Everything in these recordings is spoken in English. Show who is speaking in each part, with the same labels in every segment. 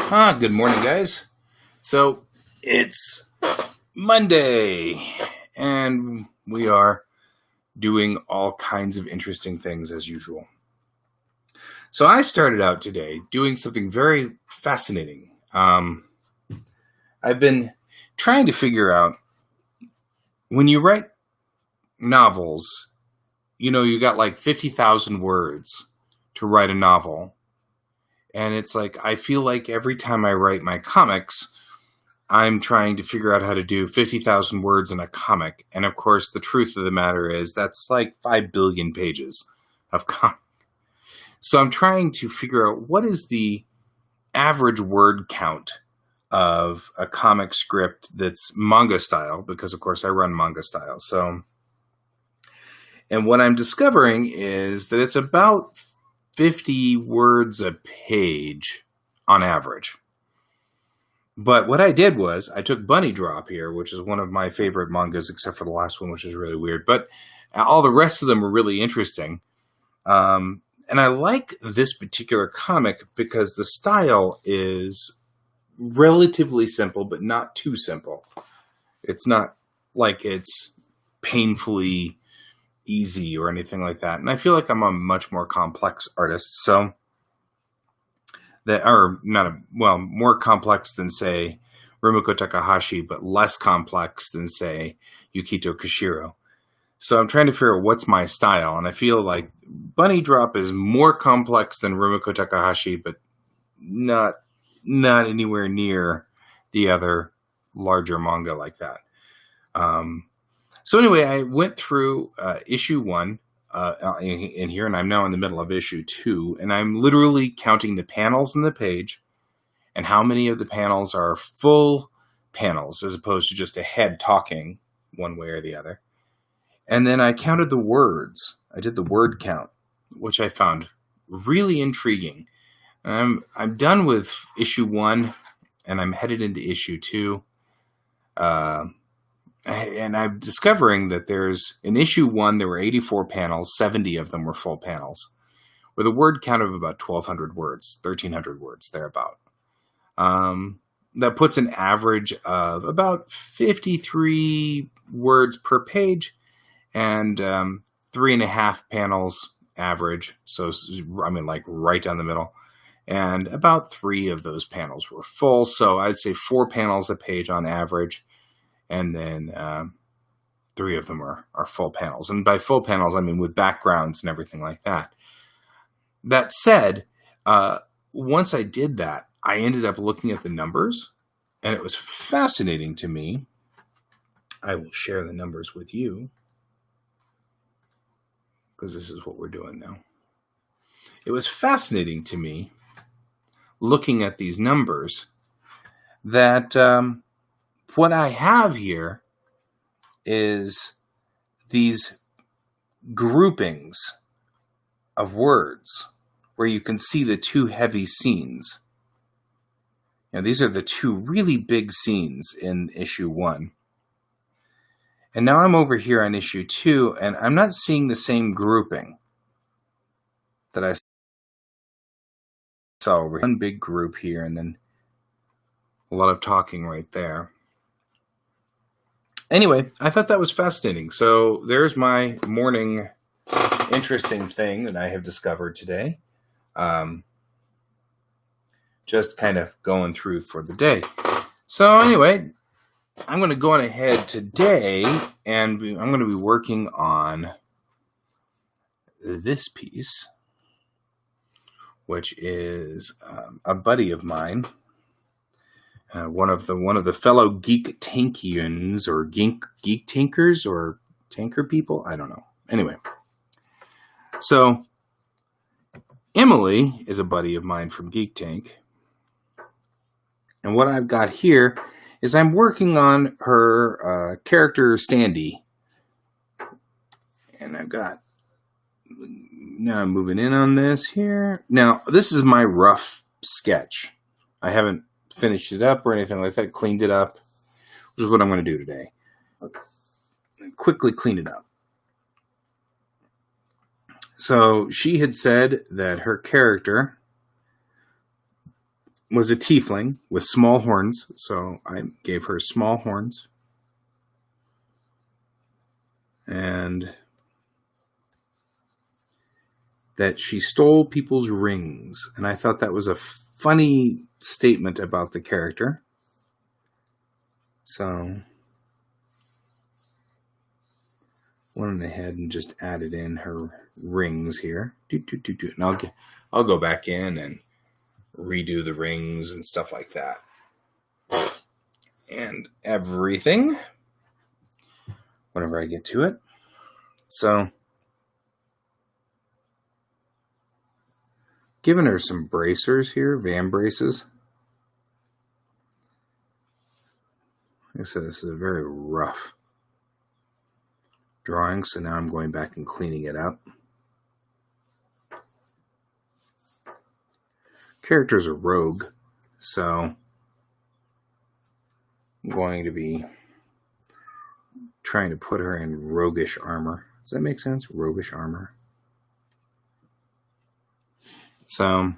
Speaker 1: Good morning, guys. So it's Monday, and we are doing all kinds of interesting things as usual. So I started out today doing something very fascinating. I've been trying to figure out when you write novels, you got like 50,000 words to write a novel. And it's like, I feel like every time I write my comics, I'm trying to figure out how to do 50,000 words in a comic. And of course, the truth of the matter is that's like 5 billion pages of comic. So I'm trying to figure out what is the average word count of a comic script that's manga style, because of course I run manga style. And what I'm discovering is that it's about 50 words a page on average. But what I did was I took Bunny Drop here, which is one of my favorite mangas, except for the last one, which is really weird. But all the rest of them are really interesting. And I like this particular comic because the style is relatively simple, but not too simple. It's not like it's painfully easy or anything like that. And I feel like I'm a much more complex artist. So that are more complex than, say, Rumiko Takahashi, but less complex than, say, Yukito Kishiro. So I'm trying to figure out what's my style. And I feel like Bunny Drop is more complex than Rumiko Takahashi, but not anywhere near the other larger manga like that. So anyway, I went through issue 1 in here, and I'm now in the middle of issue 2, and I'm literally counting the panels in the page and how many of the panels are full panels as opposed to just a head talking one way or the other. And then I counted the words. I did the word count, which I found really intriguing. And I'm done with issue 1, and I'm headed into issue 2. And I'm discovering that there's, in issue 1, there were 84 panels, 70 of them were full panels, with a word count of about 1,200 words, 1,300 words, thereabout. That puts an average of about 53 words per page, and 3.5 panels average, so like right down the middle. And about 3 of those panels were full, so I'd say 4 panels a page on average. And then 3 of them are full panels. And by full panels, I mean with backgrounds and everything like that. That said, once I did that, I ended up looking at the numbers, and it was fascinating to me. I will share the numbers with you, because this is what we're doing now. It was fascinating to me, looking at these numbers, that what I have here is these groupings of words where you can see the 2 heavy scenes. Now, these are the 2 really big scenes in issue 1. And now I'm over here on issue 2, and I'm not seeing the same grouping that I saw over here. One big group here, and then a lot of talking right there. Anyway, I thought that was fascinating. So there's my morning interesting thing that I have discovered today. Just kind of going through for the day. So anyway, I'm going to go on ahead today, and I'm going to be working on this piece, which is a buddy of mine. One of the fellow geek tankians, or geek tinkers, or tanker people. I don't know. Anyway, so Emily is a buddy of mine from Geek Tank, and what I've got here is I'm working on her character Standy, and I've got, now I'm moving in on this here. Now this is my rough sketch. I haven't finished it up or anything like that, cleaned it up, which is what I'm going to do today. Quickly clean it up. So she had said that her character was a tiefling with small horns, so I gave her small horns. And that she stole people's rings. And I thought that was a funny statement about the character. So went ahead and just added in her rings here. And I'll go back in and redo the rings and stuff like that. And everything. Whenever I get to it. So giving her some bracers here, Van braces. Like I said, this is a very rough drawing, so now I'm going back and cleaning it up. Character's a rogue, so I'm going to be trying to put her in roguish armor. Does that make sense? Roguish armor. So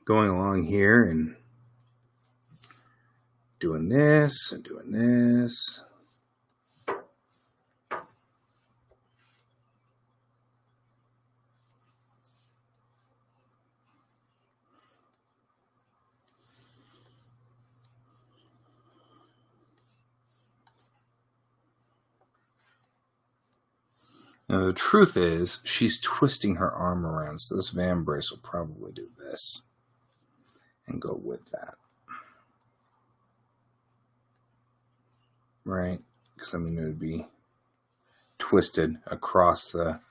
Speaker 1: going along here and doing this and doing this. Now, the truth is, she's twisting her arm around, so this van brace will probably do this and go with that. Right? Because, I mean, it would be twisted across her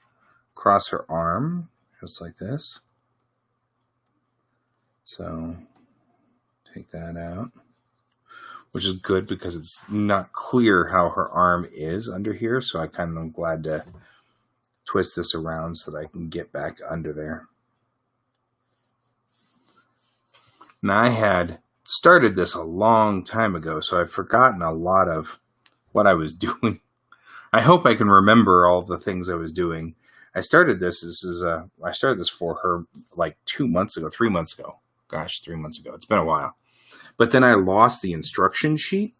Speaker 1: arm, just like this. So, take that out. Which is good because it's not clear how her arm is under here, so I kind of am glad to twist this around so that I can get back under there. Now, I had started this a long time ago, so I've forgotten a lot of what I was doing. I hope I can remember all the things I was doing. I started this. I started this for her like 3 months ago. Gosh, 3 months ago. It's been a while. But then I lost the instruction sheet,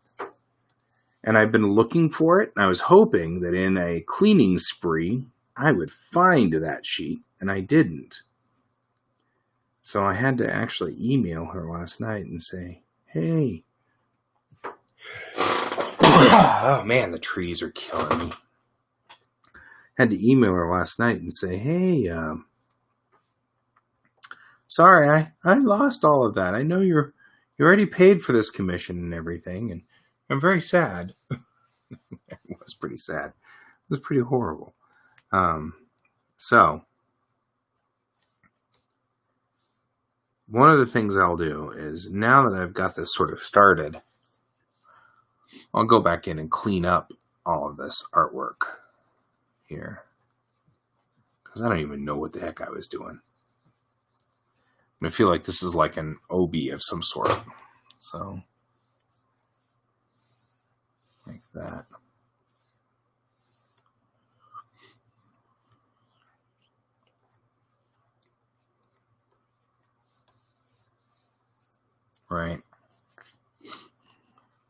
Speaker 1: and I've been looking for it, and I was hoping that in a cleaning spree, I would find that sheet, and I didn't. So I had to actually email her last night and say, hey. Oh, man, the trees are killing me. Had to email her last night and say, hey, sorry, I lost all of that. I know you already paid for this commission and everything, and I'm very sad. It was pretty sad. It was pretty horrible. So one of the things I'll do is, now that I've got this sort of started, I'll go back in and clean up all of this artwork here. Because I don't even know what the heck I was doing. And I feel like this is like an OB of some sort. So, like that. Right.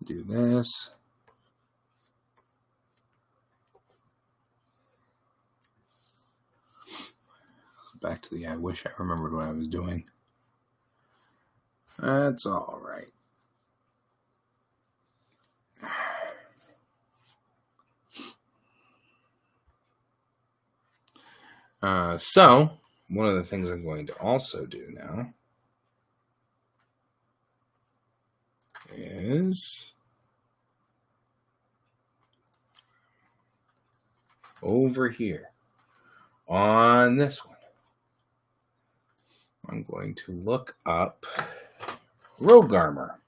Speaker 1: Do this. Back to the I wish I remembered what I was doing. That's all right. So, one of the things I'm going to also do now is over here on this one. I'm going to look up rogue armor.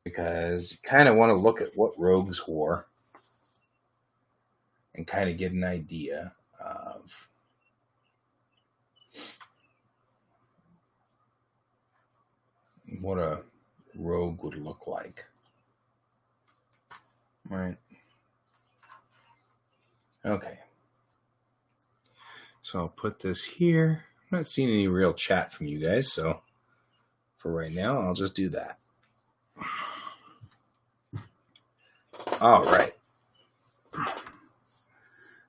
Speaker 1: Because you kind of want to look at what rogues wore and kind of get an idea of what a rogue would look like. Right. Okay. So I'll put this here. not seeing any real chat from you guys, so for right now, I'll just do that. All right.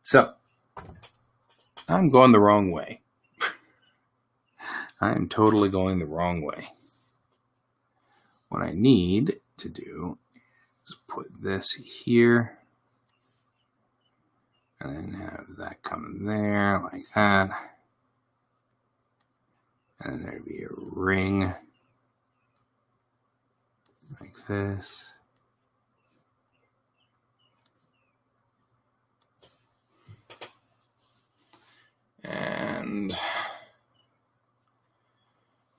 Speaker 1: So, I'm going the wrong way. I am totally going the wrong way. What I need to do is put this here, and then have that come there like that. And then there'd be a ring like this. And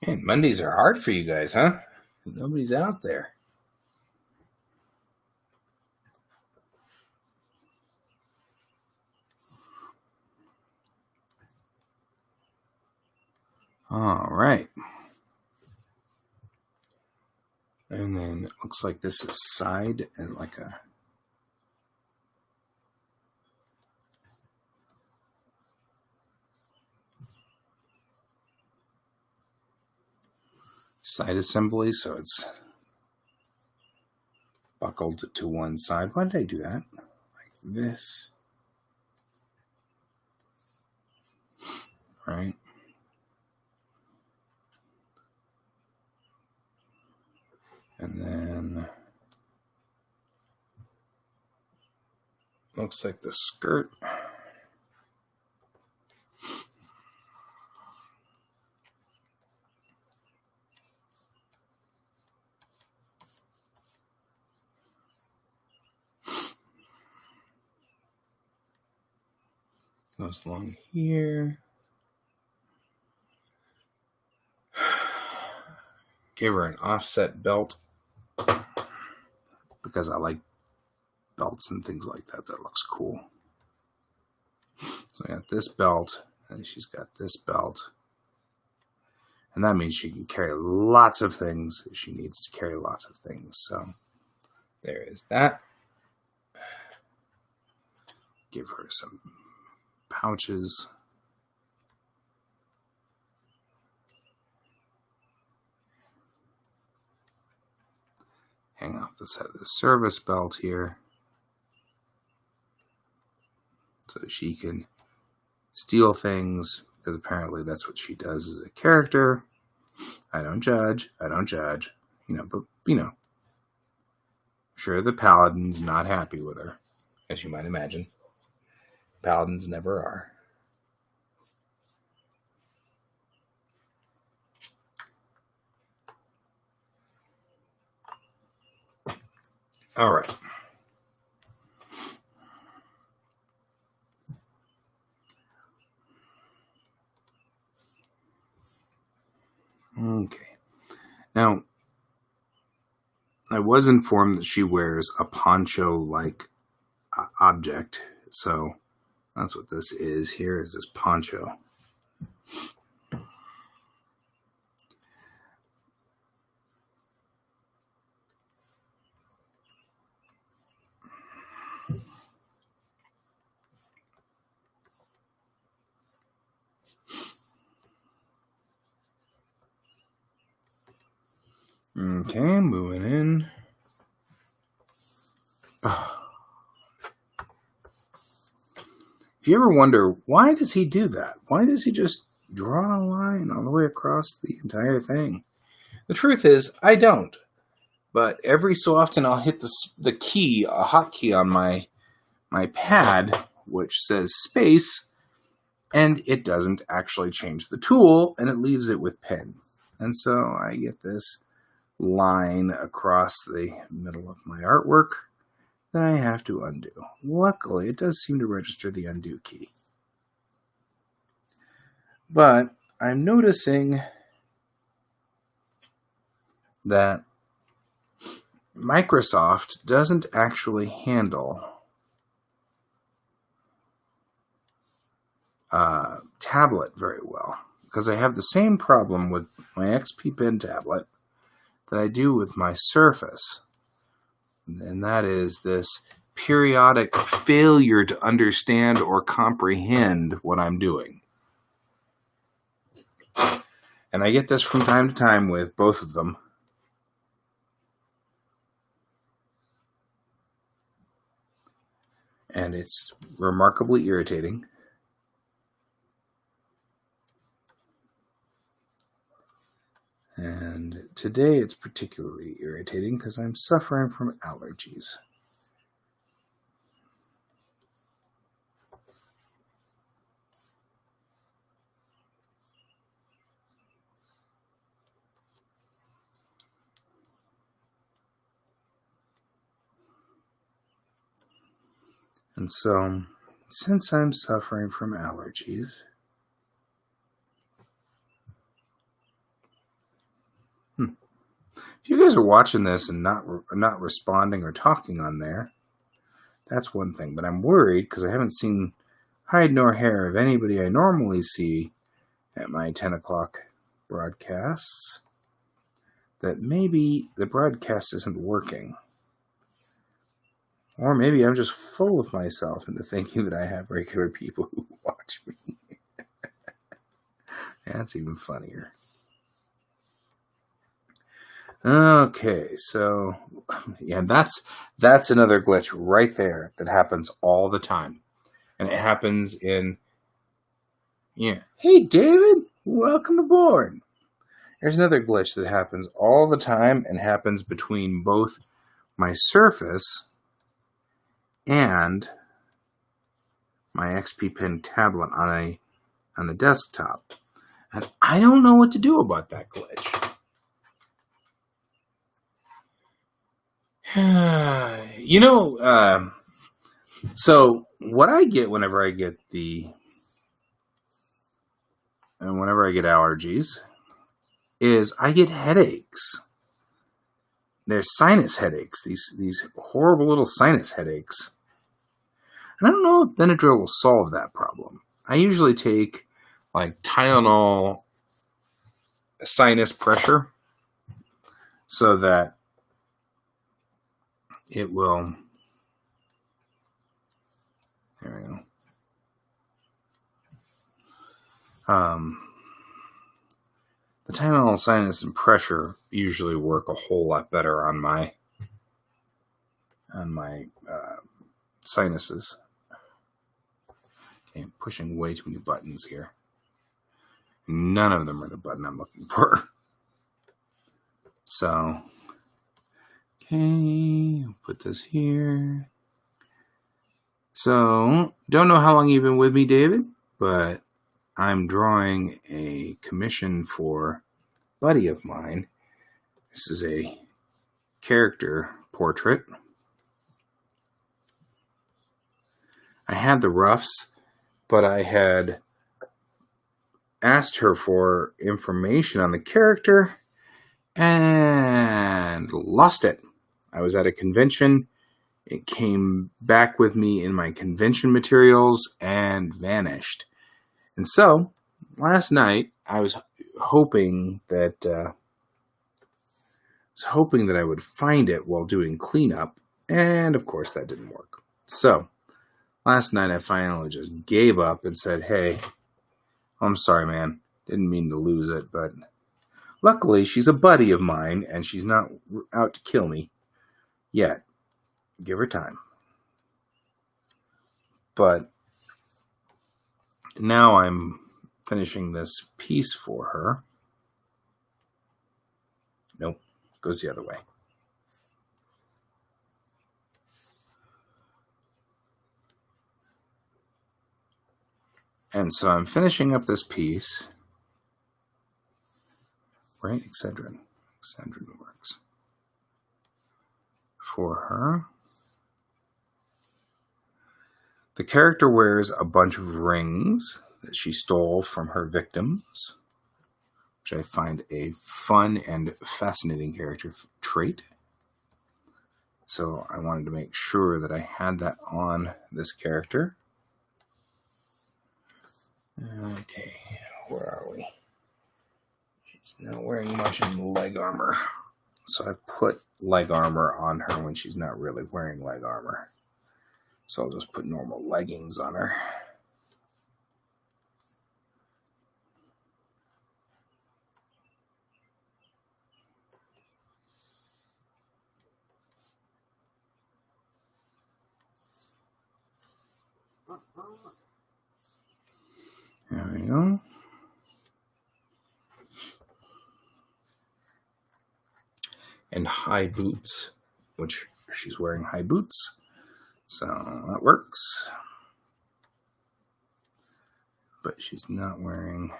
Speaker 1: man, Mondays are hard for you guys, huh? Nobody's out there. All right. And then it looks like this is side and like a side assembly, so it's buckled to one side. Why did I do that? Like this. Right? And then looks like the skirt. Goes along here. Gave her an offset belt because I like belts and things like that. That looks cool. So I got this belt, and she's got this belt. And that means she can carry lots of things. She needs to carry lots of things. So there is that. Give her some pouches. Hang off the side of the service belt here, so she can steal things, because apparently that's what she does as a character. I don't judge, but, I'm sure the paladin's not happy with her, as you might imagine. Paladins never are. All right. Okay. Now, I was informed that she wears a poncho-like object, so that's what this is. Here is this poncho. Okay, moving in. If you ever wonder, why does he do that? Why does he just draw a line all the way across the entire thing? The truth is, I don't. But every so often I'll hit the key, a hotkey on my pad, which says space, and it doesn't actually change the tool, and it leaves it with pen. And so I get this line across the middle of my artwork that I have to undo. Luckily, it does seem to register the undo key. But I'm noticing that Microsoft doesn't actually handle tablet very well, because I have the same problem with my XP Pen tablet that I do with my Surface, and that is this periodic failure to understand or comprehend what I'm doing. And I get this from time to time with both of them. And it's remarkably irritating. And today it's particularly irritating because I'm suffering from allergies. And so, since I'm suffering from allergies, if you guys are watching this and not responding or talking on there, that's one thing. But I'm worried because I haven't seen hide nor hair of anybody I normally see at my 10 o'clock broadcasts, that maybe the broadcast isn't working. Or maybe I'm just full of myself into thinking that I have regular people who watch me. That's even funnier. Okay, so yeah, that's another glitch right there that happens all the time. And it happens in, hey David, welcome aboard. There's another glitch that happens all the time and happens between both my Surface and my XP Pen tablet on a desktop. And I don't know what to do about that glitch. So what I get whenever I get allergies is I get headaches. There's sinus headaches, these horrible little sinus headaches. And I don't know if Benadryl will solve that problem. I usually take like Tylenol sinus pressure so that it will, there we go. The Tylenol sinus and pressure usually work a whole lot better on my sinuses. Okay, I'm pushing way too many buttons here. None of them are the button I'm looking for. So, okay, I'll put this here. So, don't know how long you've been with me, David, but I'm drawing a commission for a buddy of mine. This is a character portrait. I had the roughs, but I had asked her for information on the character and lost it. I was at a convention. It came back with me in my convention materials and vanished. And so, last night, I was hoping that I would find it while doing cleanup, and of course that didn't work. So, last night I finally just gave up and said, hey, I'm sorry, man. Didn't mean to lose it, but luckily she's a buddy of mine, and she's not out to kill me yet. Give her time. But now I'm finishing this piece for her. Nope, goes the other way. And so I'm finishing up this piece. Right, Excedrin works. For her. The character wears a bunch of rings that she stole from her victims, which I find a fun and fascinating character trait. So I wanted to make sure that I had that on this character. Okay, where are we? She's not wearing much in leg armor. So I've put leg armor on her when she's not really wearing leg armor. So I'll just put normal leggings on her. There we go. And high boots, which she's wearing high boots. So that works. But she's not wearing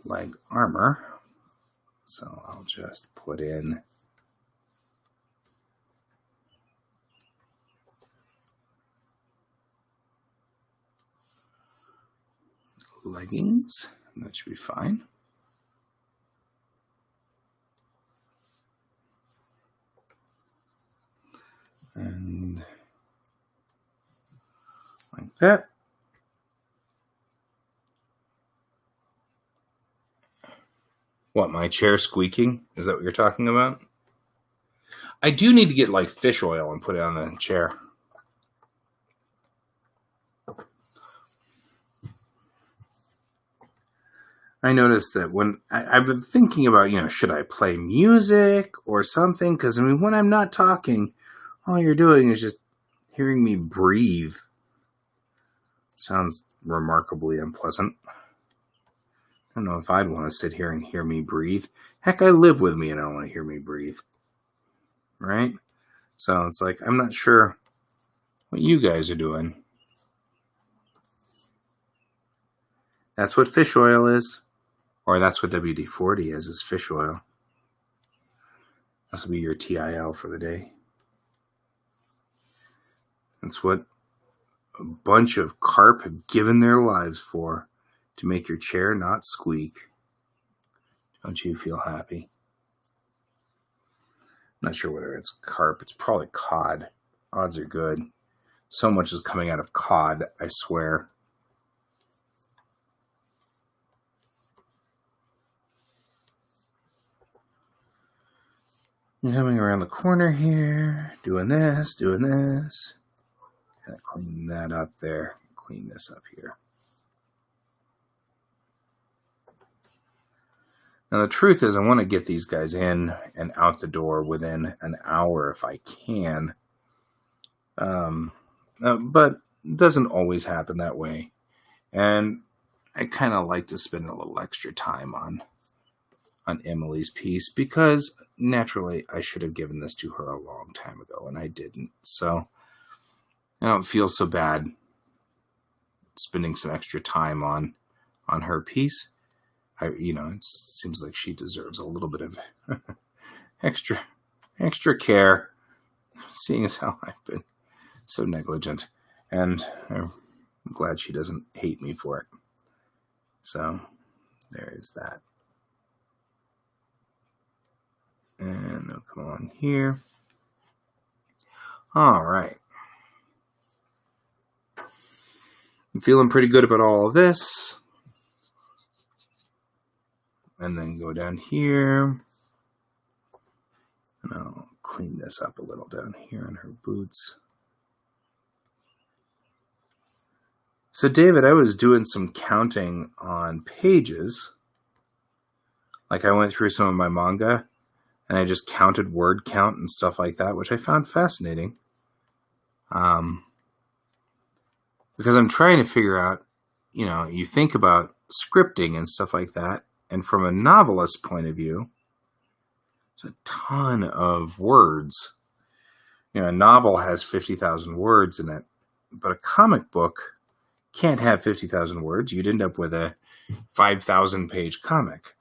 Speaker 1: leg armor. So I'll just put in leggings. That should be fine. And like that. What, my chair squeaking? Is that what you're talking about? I do need to get like fish oil and put it on the chair. I noticed that when I've been thinking about, should I play music or something? Because, when I'm not talking, all you're doing is just hearing me breathe. Sounds remarkably unpleasant. I don't know if I'd want to sit here and hear me breathe. Heck, I live with me and I don't want to hear me breathe. Right? So it's like, I'm not sure what you guys are doing. That's what fish oil is. Or that's what WD-40 is fish oil. This will be your TIL for the day. That's what a bunch of carp have given their lives for, to make your chair not squeak. Don't you feel happy? I'm not sure whether it's carp. It's probably cod. Odds are good. So much is coming out of cod, I swear. Coming around the corner here, doing this. Kind of clean that up there. Clean this up here. Now the truth is I want to get these guys in and out the door within an hour if I can. But it doesn't always happen that way. And I kind of like to spend a little extra time on Emily's piece, because naturally I should have given this to her a long time ago and I didn't. So I don't feel so bad spending some extra time on her piece. It seems like she deserves a little bit of extra care, seeing as how I've been so negligent, and I'm glad she doesn't hate me for it. So there is that. And I'll come on here. All right. I'm feeling pretty good about all of this. And then go down here. And I'll clean this up a little down here on her boots. So, David, I was doing some counting on pages. Like, I went through some of my manga, and I just counted word count and stuff like that, which I found fascinating. Because I'm trying to figure out, you think about scripting and stuff like that, and from a novelist's point of view, there's a ton of words. A novel has 50,000 words in it, but a comic book can't have 50,000 words. You'd end up with a 5,000 page comic.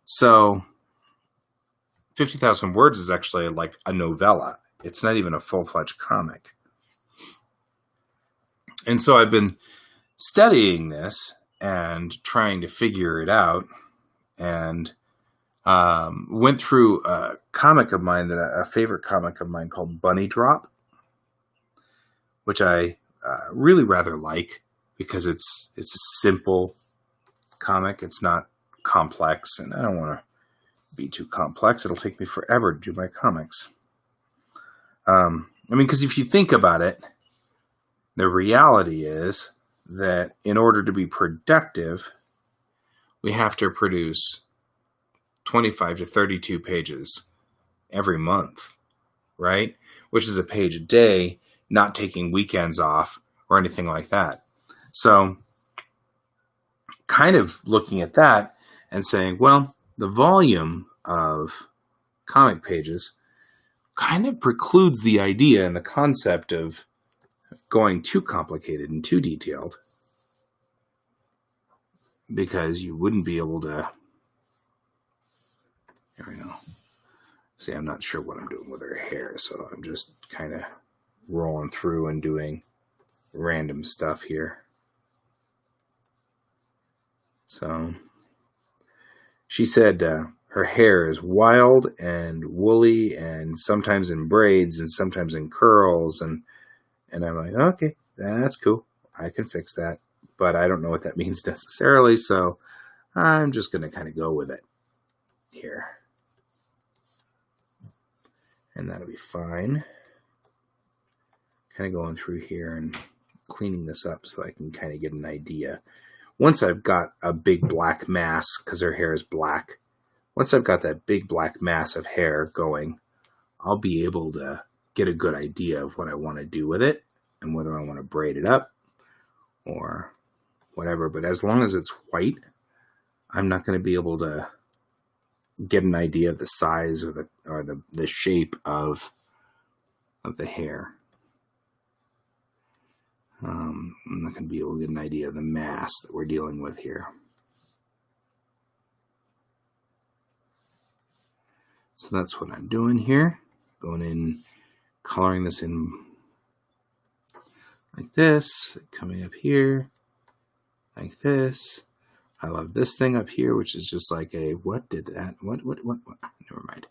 Speaker 1: So 50,000 words is actually like a novella. It's not even a full-fledged comic. And so I've been studying this and trying to figure it out, and went through a comic of mine, a favorite comic of mine called Bunny Drop, which I really rather like, because it's a simple comic. It's not complex, and I don't want to be too complex. It'll take me forever to do my comics. Because if you think about it, the reality is that in order to be productive, we have to produce 25 to 32 pages every month, right? Which is a page a day. not taking weekends off or anything like that. So kind of looking at that and saying, well, the volume of comic pages kind of precludes the idea and the concept of going too complicated and too detailed, because you wouldn't be able to. Here we go. See, I'm not sure what I'm doing with her hair, so I'm just kind of rolling through and doing random stuff here. So she said her hair is wild and woolly and sometimes in braids and sometimes in curls. And I'm like, okay, that's cool. I can fix that. But I don't know what that means necessarily, so I'm just going to kind of go with it here. And that'll be fine. Kind of going through here and cleaning this up so I can kind of get an idea. Once I've got a big black mass, because her hair is black, once I've got that big black mass of hair going, I'll be able to get a good idea of what I want to do with it and whether I want to braid it up or whatever. But as long as it's white, I'm not going to be able to get an idea of the size or the shape of the hair. I'm not going to be able to get an idea of the mass that we're dealing with here. So that's what I'm doing here. Going in, coloring this in like this, coming up here like this. I love this thing up here, which is just like a, what did that, what, never mind.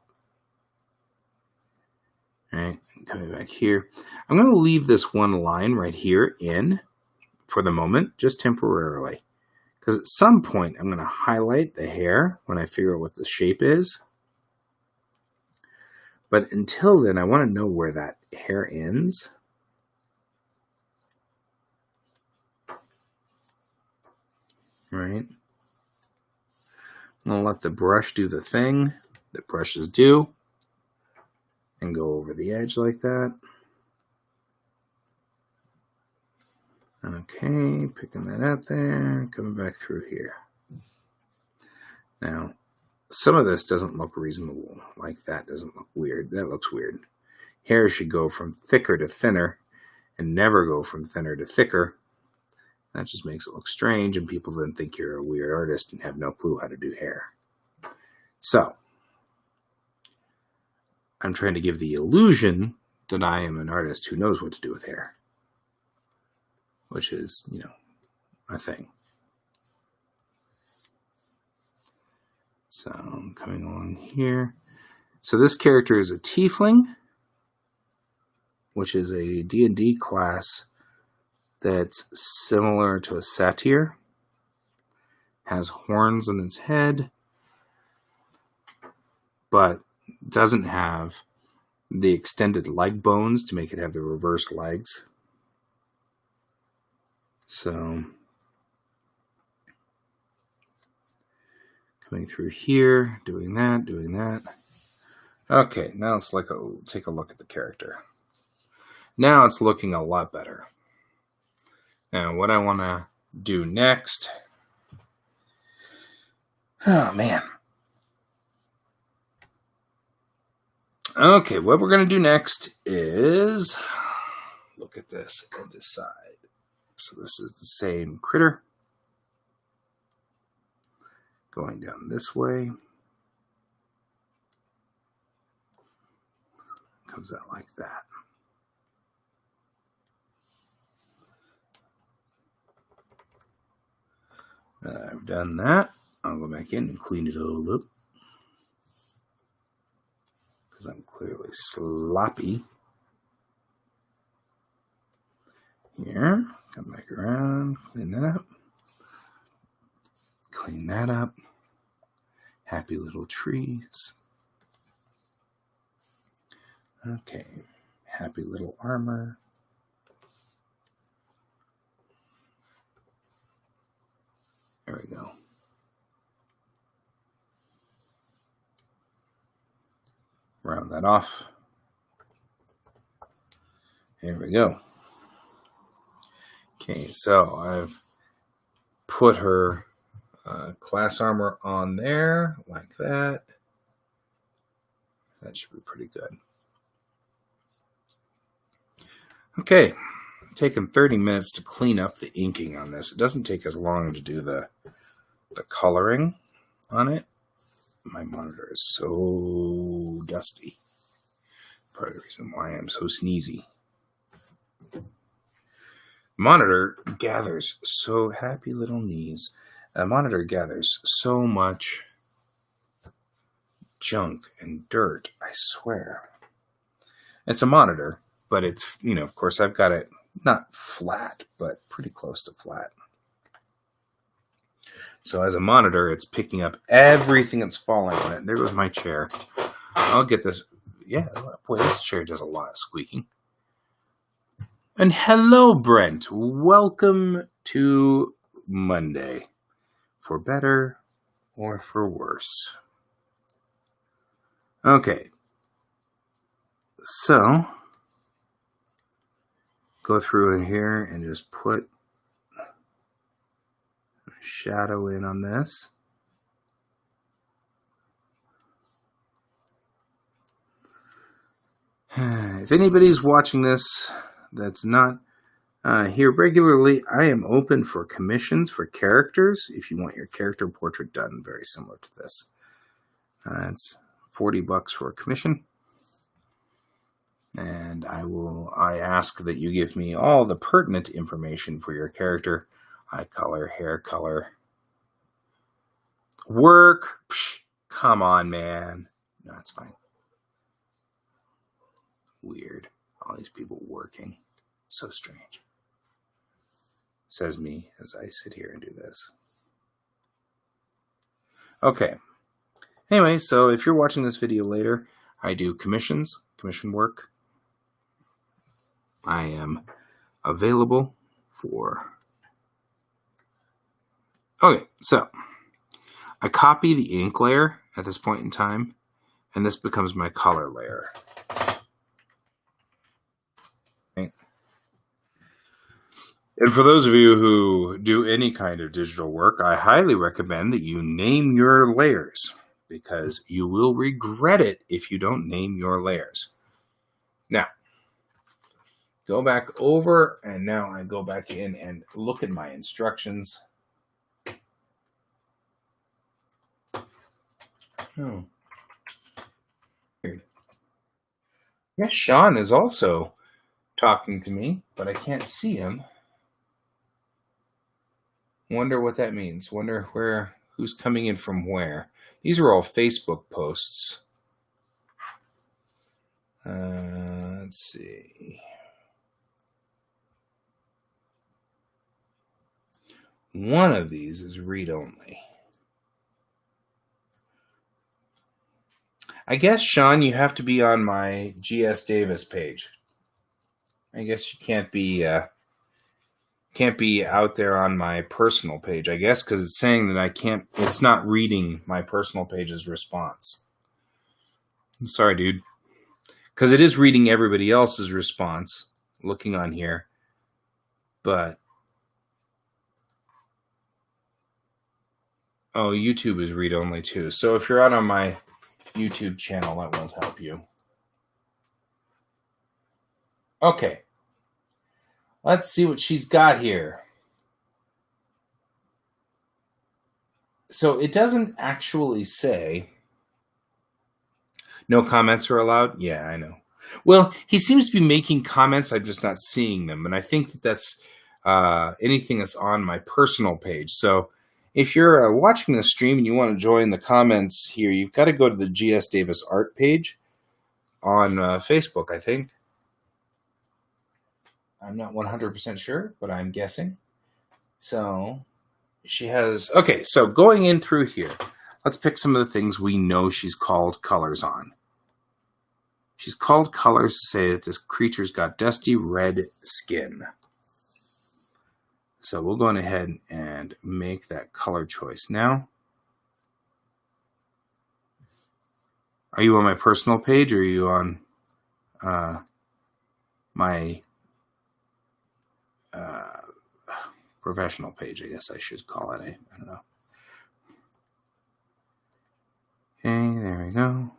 Speaker 1: All right, coming back here. I'm going to leave this one line right here in for the moment, just temporarily. Because at some point, I'm going to highlight the hair when I figure out what the shape is. But until then, I want to know where that hair ends. All right. I'm going to let the brush do the thing that brushes do. And go over the edge like that. Okay, picking that out there, coming back through here. Now, some of this doesn't look reasonable. Like that doesn't look weird. That looks weird. Hair should go from thicker to thinner and never go from thinner to thicker. That just makes it look strange, and people then think you're a weird artist and have no clue how to do hair. So, I'm trying to give the illusion that I am an artist who knows what to do with hair. Which is, you know, a thing. So I'm coming along here. So this character is a tiefling, which is a D&D class that's similar to a satyr. Has horns on its head, but doesn't have the extended leg bones to make it have the reverse legs. So, coming through here, doing that. Okay, now let's take a look at the character. Now it's looking a lot better. Now, what I want to do next... Oh, man. Okay, what we're going to do next is look at this and decide. So this is the same critter going down this way. Comes out like that. I've done that. I'll go back in and clean it all up. Because I'm clearly sloppy. Here, come back around, clean that up. Clean that up. Happy little trees. Okay, happy little armor. There we go. Round that off. Here we go. Okay, so I've put her class armor on there like that. That should be pretty good. Okay, taken 30 minutes to clean up the inking on this. It doesn't take as long to do the coloring on it. My monitor is so dusty. Part of the reason why I'm so sneezy. Monitor gathers so happy little knees. A monitor gathers so much junk and dirt, I swear. It's a monitor, but it's, of course I've got it not flat, but pretty close to flat. So as a monitor, it's picking up everything that's falling on it. There goes my chair. I'll get this. Yeah, boy, this chair does a lot of squeaking. And hello, Brent. Welcome to Monday. For better or for worse. Okay. So, go through in here and just put a shadow in on this. If anybody's watching this that's not here regularly, I am open for commissions for characters. If you want your character portrait done very similar to this, it's $40 for a commission, and I ask that you give me all the pertinent information for your character: eye color, hair color, work. Psh, come on, man. No, it's fine. Weird. All these people working. So strange. Says me as I sit here and do this. Okay. Anyway, so if you're watching this video later, I do commission work. I am available for... Okay, so I copy the ink layer at this point in time, and this becomes my color layer. And for those of you who do any kind of digital work, I highly recommend that you name your layers, because you will regret it if you don't name your layers. Now, go back over, and now I go back in and look at my instructions. Oh. Weird. Yes, Sean is also talking to me, but I can't see him. Wonder what that means. Wonder who's coming in from where. These are all Facebook posts. Let's see. One of these is read-only. I guess, Sean, you have to be on my GS Davis page. I guess you can't be out there on my personal page, I guess, because it's saying that it's not reading my personal page's response. I'm sorry, dude. Because it is reading everybody else's response, looking on here. But, oh, YouTube is read-only too. So if you're out on my YouTube channel, that won't help you. Okay. Let's see what she's got here. So it doesn't actually say no comments are allowed. Yeah, I know. Well, he seems to be making comments. I'm just not seeing them. And I think that that's anything that's on my personal page. So if you're watching the stream and you want to join the comments here, you've got to go to the GS Davis art page on Facebook, I think. I'm not 100% sure, but I'm guessing. So she has... Okay, so going in through here, let's pick some of the things we know she's called colors on. She's called colors to say that this creature's got dusty red skin. So we'll go on ahead and make that color choice now. Are you on my personal page, or are you on my professional page, I guess I should call it. I don't know. Okay, there we go.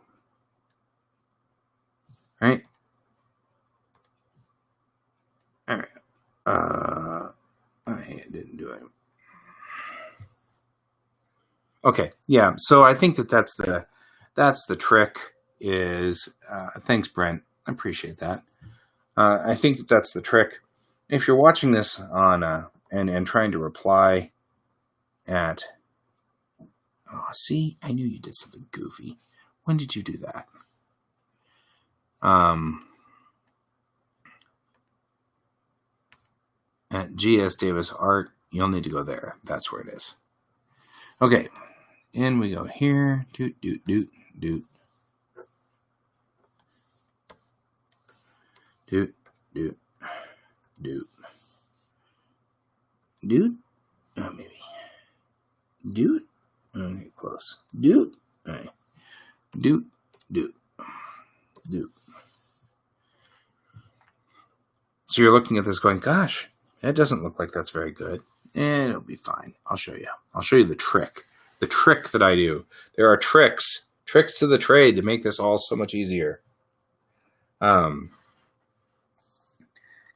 Speaker 1: All right. All right. I didn't do it. Okay, yeah. So I think that's the trick. Is thanks, Brent. I appreciate that. I think that's the trick. If you're watching this on and trying to reply at, oh, see, I knew you did something goofy. When did you do that? At GS Davis Art, you'll need to go there. That's where it is. Okay, and we go here. Doot doot doot doot doot doot doot doot. Oh, maybe doot. Okay, close. Doot. All right. Doot doot doot. So you're looking at this going, gosh, it doesn't look like that's very good. And it'll be fine. I'll show you. I'll show you the trick. The trick that I do. There are tricks to the trade to make this all so much easier.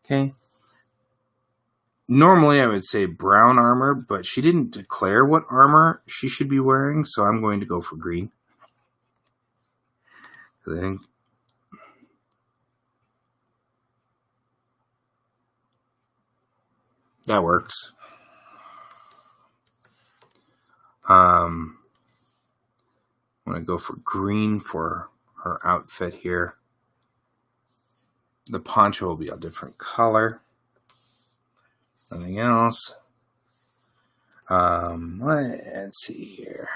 Speaker 1: Okay. Normally I would say brown armor, but she didn't declare what armor she should be wearing, so I'm going to go for green. I think that works. I'm going to go for green for her outfit here. The poncho will be a different color. Nothing else. Let's see here.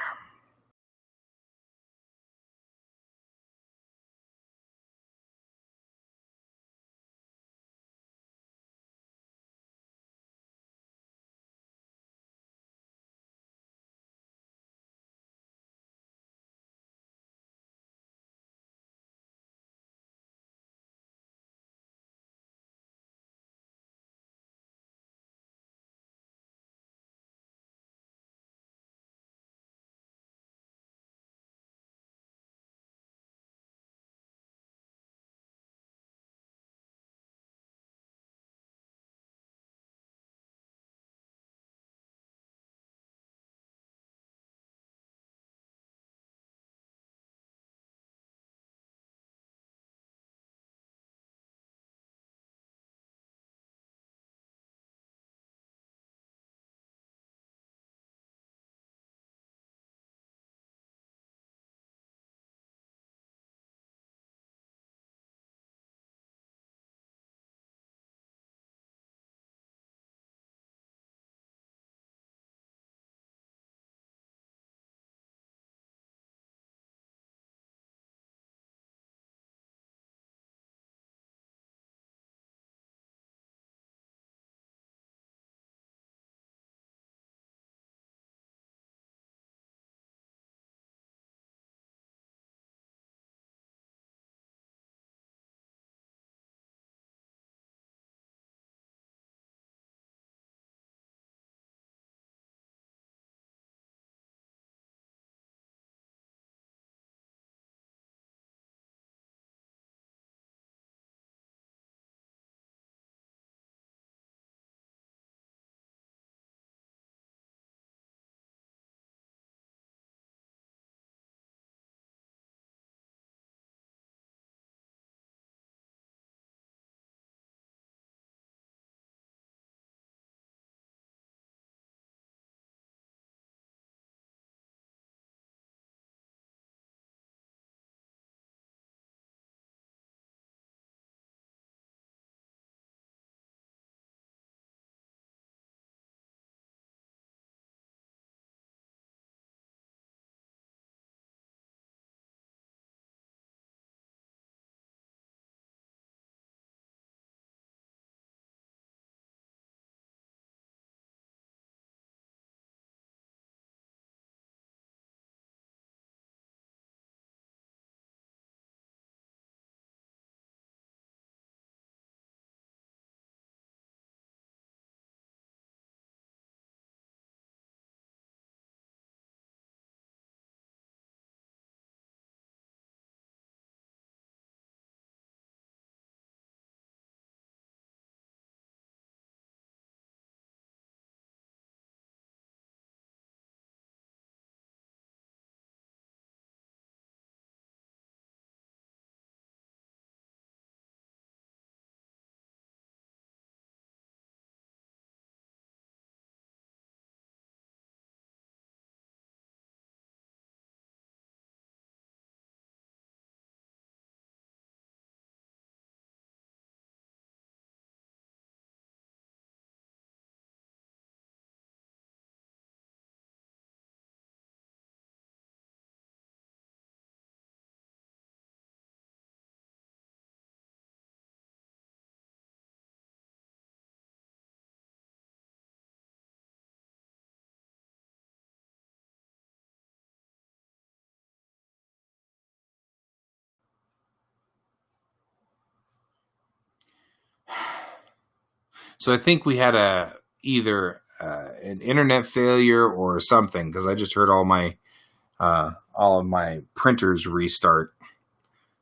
Speaker 1: So I think we had either an internet failure or something, because I just heard all of my printers restart.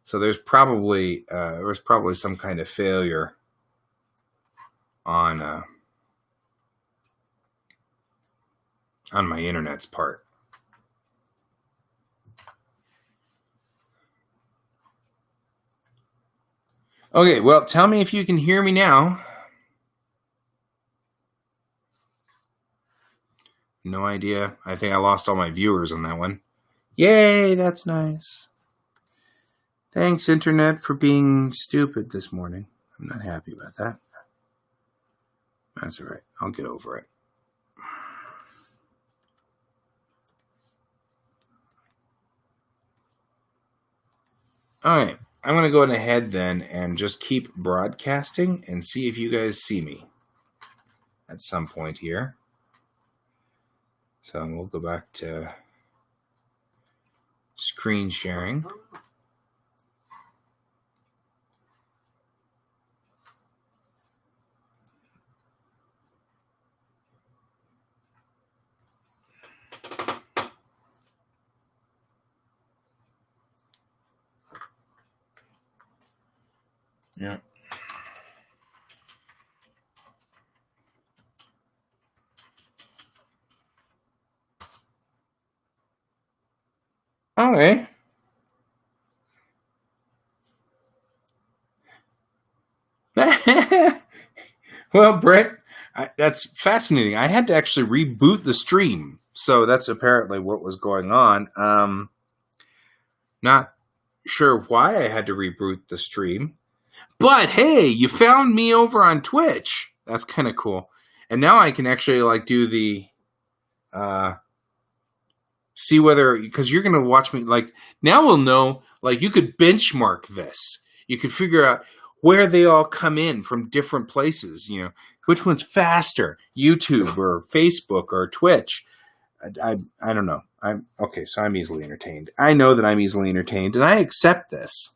Speaker 1: So there was probably some kind of failure on my internet's part. Okay, well, tell me if you can hear me now. No idea. I think I lost all my viewers on that one. Yay, that's nice. Thanks, Internet, for being stupid this morning. I'm not happy about that. That's all right. I'll get over it. All right. I'm going to go ahead then and just keep broadcasting and see if you guys see me at some point here. So we'll go back to screen sharing. Yeah. Okay. Well, Brett, that's fascinating. I had to actually reboot the stream, so that's apparently what was going on. Not sure why I had to reboot the stream, but hey, you found me over on Twitch. That's kind of cool. And now I can actually do the see whether, because you're going to watch me, now we'll know, you could benchmark this. You could figure out where they all come in from different places, which one's faster, YouTube or Facebook or Twitch. I don't know. So I'm easily entertained. I know that I'm easily entertained, and I accept this.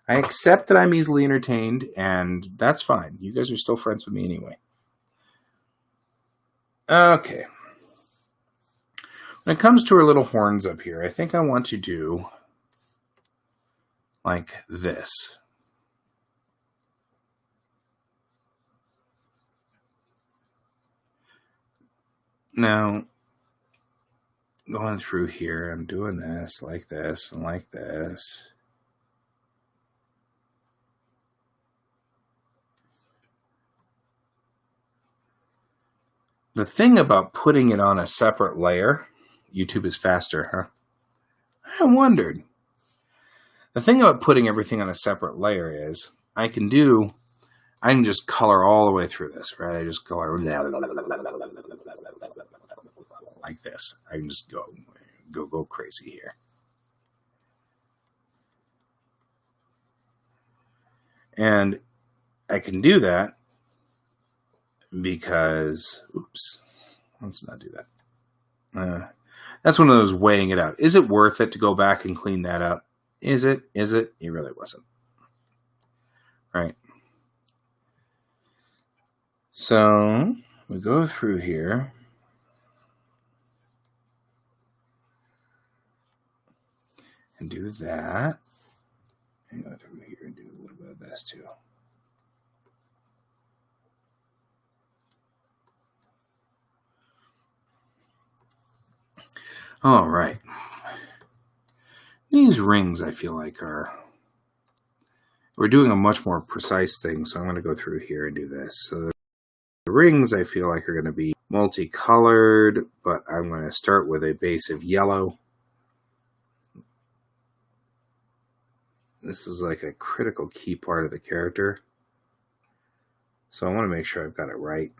Speaker 1: I accept that I'm easily entertained, and that's fine. You guys are still friends with me anyway. Okay. When it comes to our little horns up here, I think I want to do like this. Now, going through here, I'm doing this, and like this. The thing about putting it on a separate layer, YouTube is faster, huh? I wondered. The thing about putting everything on a separate layer is I can just color all the way through this, right? I just color like this. I can just go crazy here. And I can do that because, oops, let's not do that. That's one of those weighing it out. Is it worth it to go back and clean that up? Is it? It really wasn't. Right. So we go through here. And do that. And go through here and do a little bit of this too. All right. These rings, I feel like, we're doing a much more precise thing, so I'm going to go through here and do this. So the rings, I feel like, are going to be multicolored, but I'm going to start with a base of yellow. This is like a critical key part of the character, so I want to make sure I've got it right.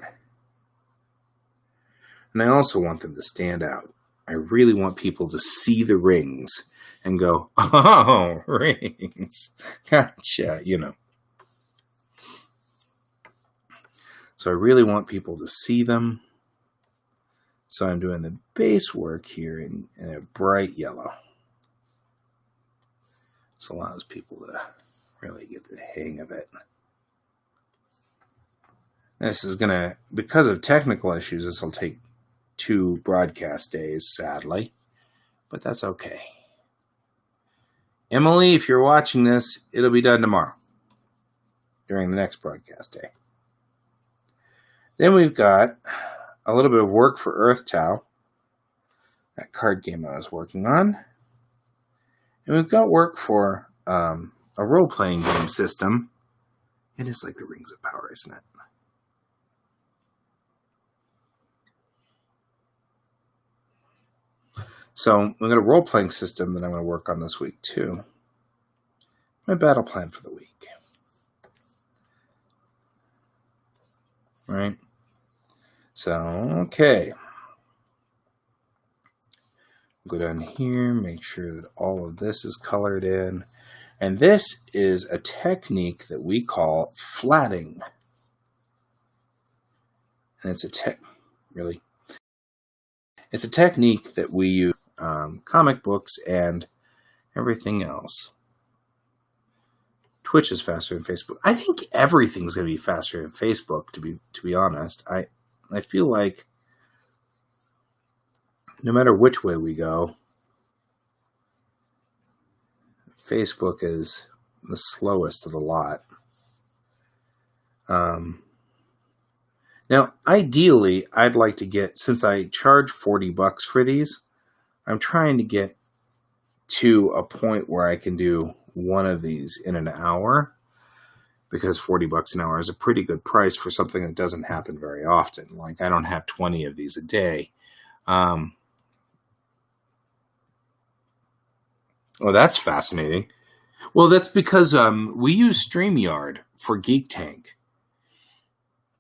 Speaker 1: And I also want them to stand out. I really want people to see the rings and go, oh, rings. Gotcha, So I really want people to see them. So I'm doing the base work here in a bright yellow. This allows people to really get the hang of it. This is going to, because of technical issues, this will take 2 broadcast days, sadly. But that's okay. Emily, if you're watching this, it'll be done tomorrow during the next broadcast day. Then we've got a little bit of work for Earth Tau, that card game I was working on. And we've got work for a role-playing game system. It is like the Rings of Power, isn't it? So we've got a role-playing system that I'm going to work on this week, too. My battle plan for the week. Right? So, okay. Go down here, make sure that all of this is colored in. And this is a technique that we call flatting. And it's a it's a technique that we use comic books and everything else. Twitch is faster than Facebook. I think everything's going to be faster than Facebook, to be honest. I feel like no matter which way we go, Facebook is the slowest of the lot. Now, ideally, I'd like to get, since I charge $40 for these, I'm trying to get to a point where I can do one of these in an hour, because $40 an hour is a pretty good price for something that doesn't happen very often. Like, I don't have 20 of these a day. Oh, that's fascinating. Well, that's because we use StreamYard for Geek Tank.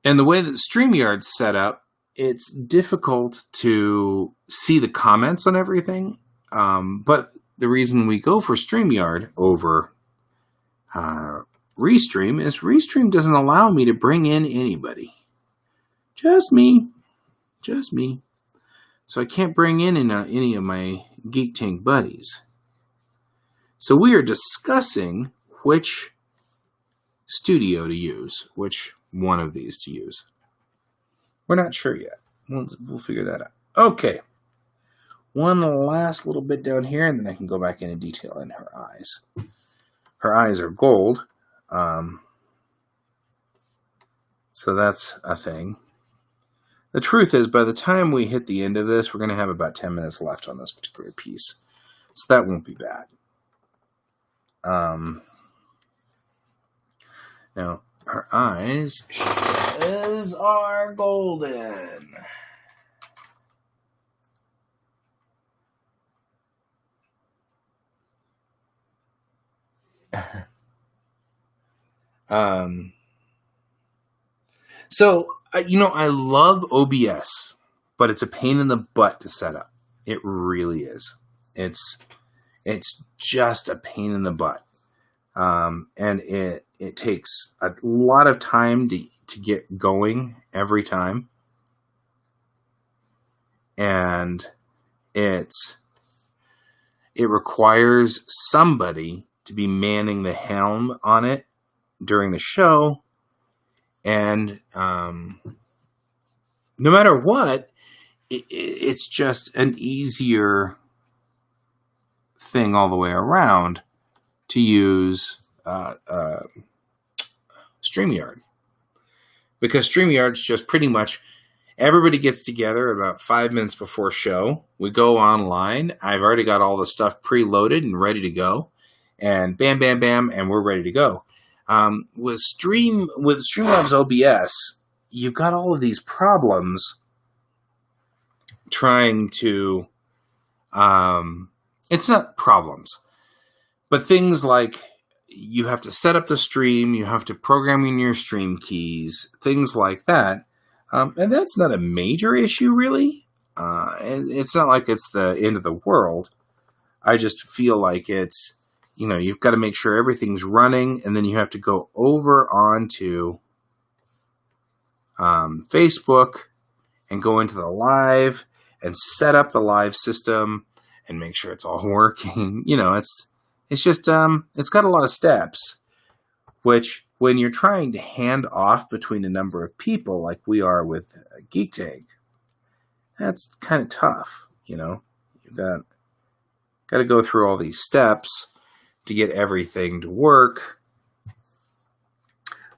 Speaker 1: And the way that StreamYard's set up, it's difficult to see the comments on everything. But the reason we go for StreamYard over Restream is Restream doesn't allow me to bring in anybody. Just me. So I can't bring in any of my Geek Tank buddies. So we are discussing which studio to use, which one of these to use. We're not sure yet. We'll figure that out. Okay. One last little bit down here, and then I can go back into detail in her eyes. Her eyes are gold. So that's a thing. The truth is, by the time we hit the end of this, we're going to have about 10 minutes left on this particular piece. So that won't be bad. Now, her eyes, she says, are golden. So, I love OBS, but it's a pain in the butt to set up. It really is. It's just a pain in the butt. And it takes a lot of time to get going every time. And it requires somebody to be manning the helm on it during the show. And no matter what, it's just an easier thing all the way around to use StreamYard. Because StreamYard's just pretty much everybody gets together about 5 minutes before show. We go online. I've already got all the stuff preloaded and ready to go. And bam, bam, bam, and we're ready to go. With Streamlabs OBS, you've got all of these problems trying to... it's not problems, but things like you have to set up the stream, you have to program in your stream keys, things like that. And that's not a major issue, really. It's not like it's the end of the world. I just feel like it's, you've got to make sure everything's running, and then you have to go over onto Facebook and go into the live and set up the live system and make sure it's all working. It's just, it's got a lot of steps, which when you're trying to hand off between a number of people like we are with Geek Tank, that's kind of tough, you know. You've got to go through all these steps to get everything to work.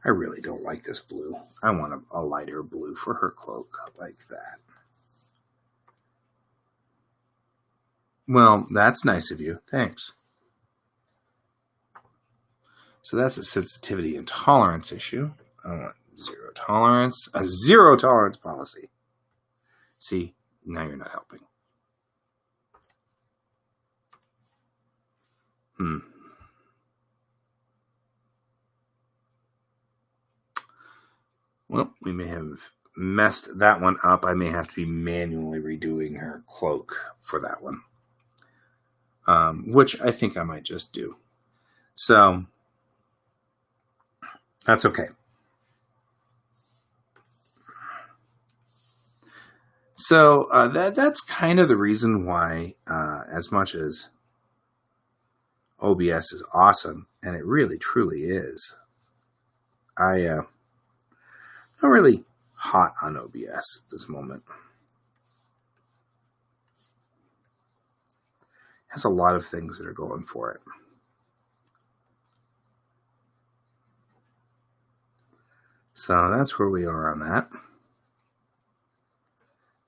Speaker 1: I really don't like this blue. I want a lighter blue for her cloak, like that. Well, that's nice of you. Thanks. So that's a sensitivity and tolerance issue. I want zero tolerance. A zero tolerance policy. See, now you're not helping. Well, we may have messed that one up. I may have to be manually redoing her cloak for that one. Which I think I might just do. So, that's okay. So, that's kind of the reason why, as much as OBS is awesome, and it really, truly is, I'm not really hot on OBS at this moment. It has a lot of things that are going for it. So that's where we are on that.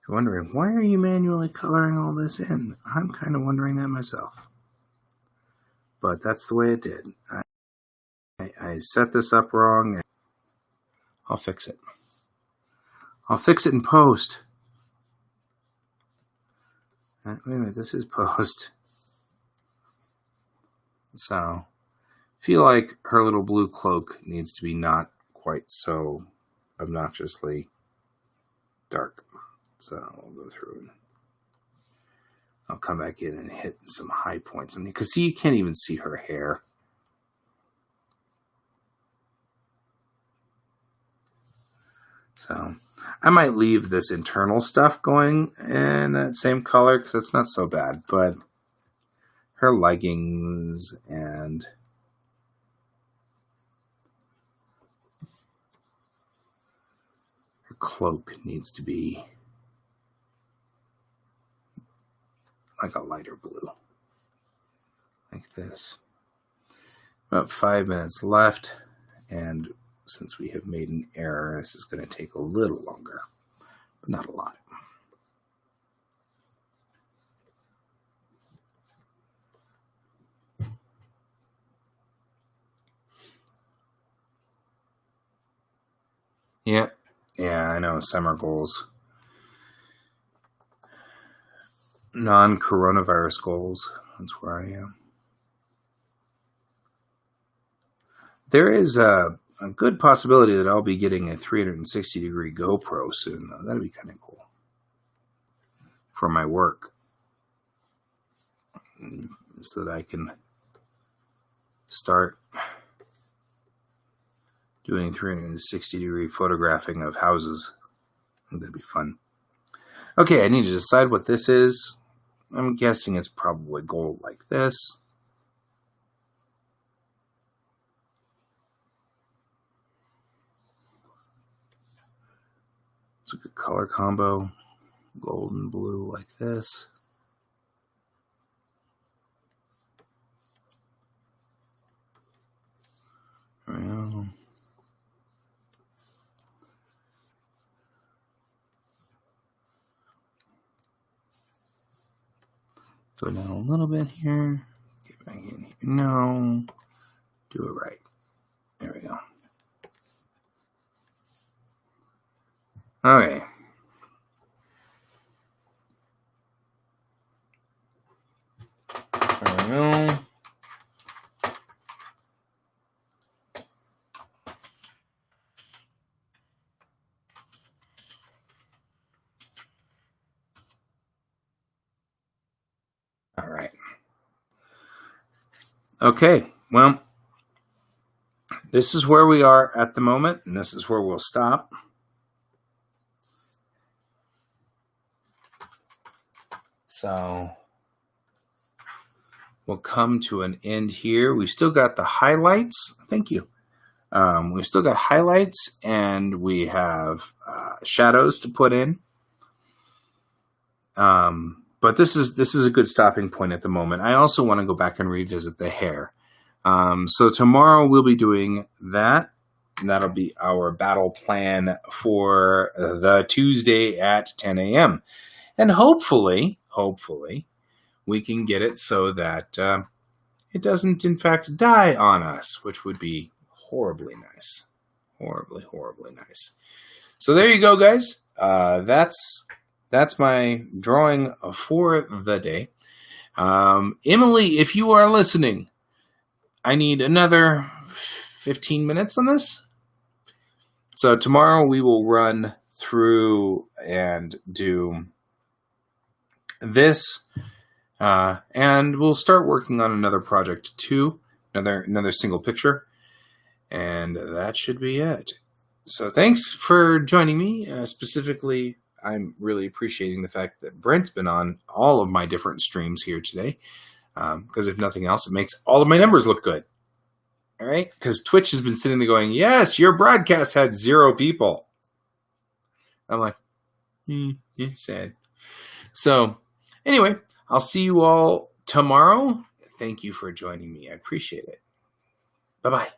Speaker 1: You're wondering, why are you manually coloring all this in? I'm kind of wondering that myself. But that's the way it did. I set this up wrong. And I'll fix it. I'll fix it in post. Wait a minute, this is post. So, I feel like her little blue cloak needs to be not quite so obnoxiously dark. So, we'll go through and I'll come back in and hit some high points on you. Because see, you can't even see her hair. So, I might leave this internal stuff going in that same color because it's not so bad. But her leggings and her cloak needs to be like a lighter blue. Like this. About 5 minutes left. And since we have made an error, this is going to take a little longer, but not a lot. Yeah, I know. Summer goals. Non-coronavirus goals. That's where I am. There is a good possibility that I'll be getting a 360-degree GoPro soon, though. That'd be kind of cool for my work, so that I can start doing 360-degree photographing of houses. I think that'd be fun. Okay, I need to decide what this is. I'm guessing it's probably gold like this. It's a good color combo. Gold and blue like this. There we go. Go down a little bit here. Get back in here. No. Do it right. There we go. Okay. There we go. All right. Okay. Well, this is where we are at the moment, and this is where we'll stop. So we'll come to an end here. We've still got the highlights. Thank you. We've still got highlights, and we have shadows to put in. But this is a good stopping point at the moment. I also want to go back and revisit the hair. So tomorrow we'll be doing that. And that'll be our battle plan for the Tuesday at 10 a.m. And hopefully, we can get it so that it doesn't, in fact, die on us, which would be horribly nice. Horribly nice. So there you go, guys. That's my drawing for the day. Emily, if you are listening, I need another 15 minutes on this. So tomorrow we will run through and do this, and we'll start working on another project too, another single picture, and that should be it. So thanks for joining me. Specifically, I'm really appreciating the fact that Brent's been on all of my different streams here today, because if nothing else, it makes all of my numbers look good. All right, because Twitch has been sitting there going, yes, your broadcast had 0 people. I'm like, it's sad. So anyway, I'll see you all tomorrow. Thank you for joining me. I appreciate it. Bye-bye.